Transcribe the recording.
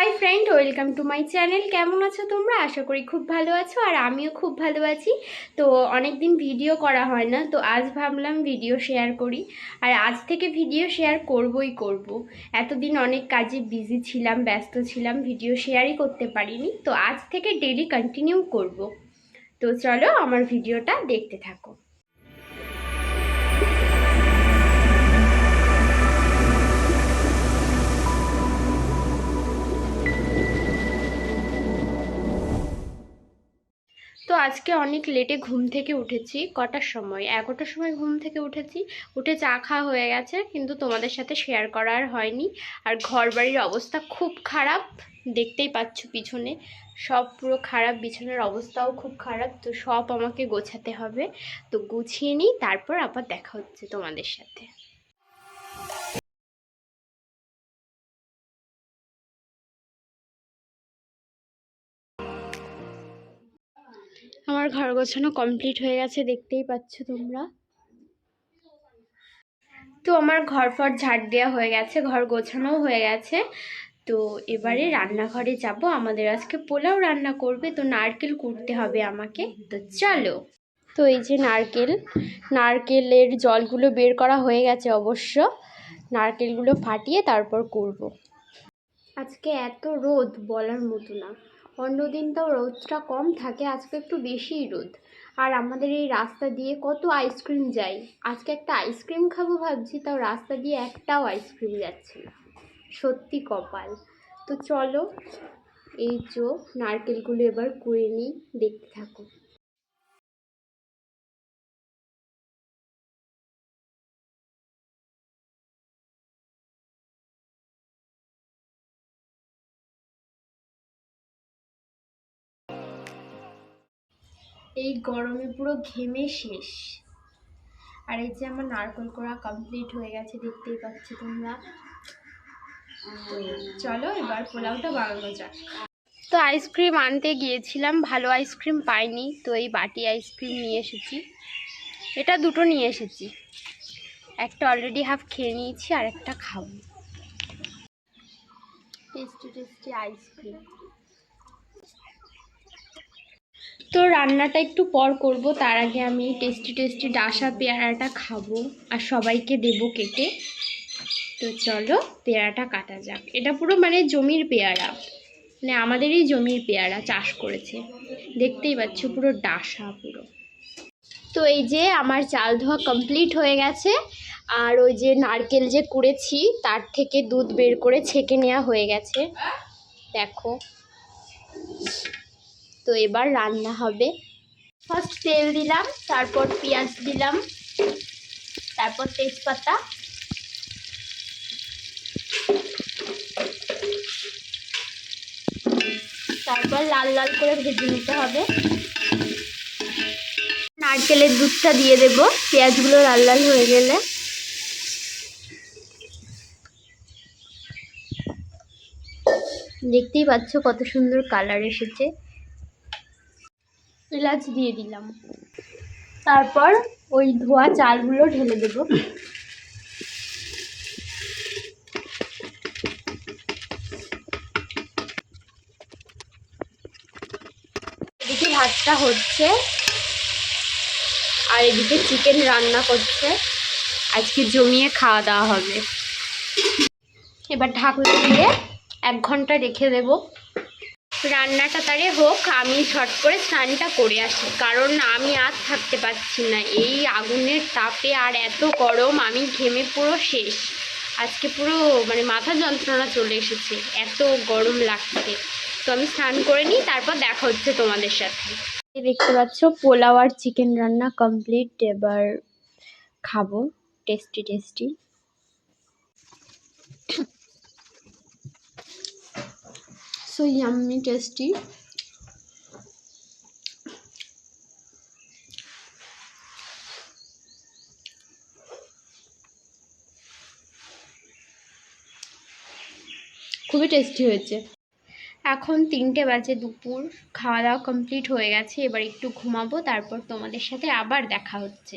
Hi friend, welcome to my channel. কেমন আছো তোমরা? আশা করি খুব ভালো আছো, আর আমিও খুব ভালো আছি। তো অনেক দিন ভিডিও করা হয় না, তো আজ ভাবলাম ভিডিও শেয়ার করি। আর আজ থেকে ভিডিও শেয়ার করবই করব। এতদিন অনেক কাজে বিজি ছিলাম, ব্যস্ত ছিলাম, ভিডিও শেয়ারই করতে পারিনি। তো আজ থেকে ডেলি কন্টিনিউ করব। তো চলো আমার ভিডিওটা দেখতে থাকো। তো আজকে অনেক লেটে ঘুম থেকে উঠেছি। কটার সময়? 11টার সময় ঘুম থেকে উঠেছি। উঠে চা খাওয়া হয়ে গেছে, কিন্তু তোমাদের সাথে শেয়ার করা আর হয়নি। আর ঘর বাড়ির অবস্থা খুব খারাপ, দেখতেই পাচ্ছ পিছনে সব পুরো খারাপ, বিছানার অবস্থাও খুব খারাপ। তো সব আমাকে গোছাতে হবে। তো গুছিয়ে নিই, তারপর আবার দেখা হচ্ছে তোমাদের সাথে। আমার ঘর গোছানো কমপ্লিট হয়ে গেছে, দেখতেই পাচ্ছ তোমরা। তো আমার ঘর ফর ঝাড় দেওয়া হয়ে গেছে, ঘর গোছানোও হয়ে গেছে। তো এবারে রান্নাঘরে যাব। আমাদের আজকে পোলাও রান্না করবে, তো নারকেল কুটতে হবে আমাকে। তো চলো। তো এই যে নারকেলের জলগুলো বের করা হয়ে গেছে অবশ্য। নারকেলগুলো ফাটিয়ে তারপর কুড়বো। আজকে এত রোদ বলার মতো না। অন্যদিন তো রোদটা কম থাকে, আজকে একটু বেশিই রোদ। আর আমাদের এই রাস্তা দিয়ে কত আইসক্রিম যায়। আজকে একটা আইসক্রিম খাবো ভাবছি, তাও রাস্তা দিয়ে একটাও আইসক্রিম যাচ্ছে না। সত্যি কপাল। তো চলো, এই নারকেলগুলো এবার কুড়ে নিই, দেখতে থাকো। এই গরমে পুরো ঘেমে শেষ। আর এই যে আমার নারকেল কোড়া কমপ্লিট হয়ে গেছে, দেখতেই পাচ্ছ তোমরা। চলো এবার পোলাওটা বানানো যাক। তো আইসক্রিম আনতে গিয়েছিলাম, ভালো আইসক্রিম পাইনি, তো এই বাটি আইসক্রিম নিয়ে এসেছি। এটা দুটো নিয়ে এসেছি, একটা অলরেডি হাফ খেয়ে নিয়েছি, আর একটা খাবো। Tasty tasty ice cream. তো রান্নাটা একটু পর করব, তার আগে আমি টেস্টি টেস্টি ডাসা পেয়ারাটা খাবো আর সবাইকে দেবো কেটে। তো চলো পেয়ারাটা কাটা যাক। এটা পুরো মানে জমির পেয়ারা, মানে আমাদেরই জমির পেয়ারা চাষ করেছে, দেখতেই পাচ্ছ পুরো ডাসা পুরো। তো এই যে আমার চাল ধোয়া কমপ্লিট হয়ে গেছে, আর ওই যে নারকেল যে কুড়েছি তার থেকে দুধ বের করে ছেঁকে নেওয়া হয়ে গেছে, দেখো। তো এবার রান্না হবে। ফার্স্ট তেল দিলাম, তারপর পেঁয়াজ দিলাম, তারপর তেজপাতা, তারপর লাল লাল করে ভেজে নিতে হবে। নারকেলের দুধটা দিয়ে দেব পেঁয়াজগুলো লাল লাল হয়ে গেলে। দেখতেই পাচ্ছ কত সুন্দর কালার এসেছে। এলাচ দিয়ে দিলাম, তারপর ওই ধোয়া চালগুলো ঢেলে দেব। এদিকে ভাতটা হচ্ছে, আর এদিকে চিকেন রান্না করছে। আজকে জমিয়ে খাওয়া দাওয়া হবে। এবার ঢাকনা দিয়ে 1 ঘন্টা রেখে দেব। রান্নাটা তারে হোক, আমি ঝট করে স্নানটা করে আসি, কারণ আমি আর থাকতে পারছি না এই আগুনের তাপে। আর এত গরম, আমি ঘেমে পুরো শেষ। আজকে পুরো মানে মাথা যন্ত্রণা চলে এসেছে, এত গরম লাগছে। তো আমি স্নান করে নিই, তারপর দেখা হচ্ছে তোমাদের সাথে। দেখতে পাচ্ছ পোলাও আর চিকেন রান্না কমপ্লিট, এবার খাবো tasty tasty. So yummy tasty. খুবই টেস্টি হয়েছে। এখন 3টে বাজে দুপুর, খাওয়া দাওয়া কমপ্লিট হয়ে গেছে। এবার একটু ঘুমাবো, তারপর তোমাদের সাথে আবার দেখা হচ্ছে।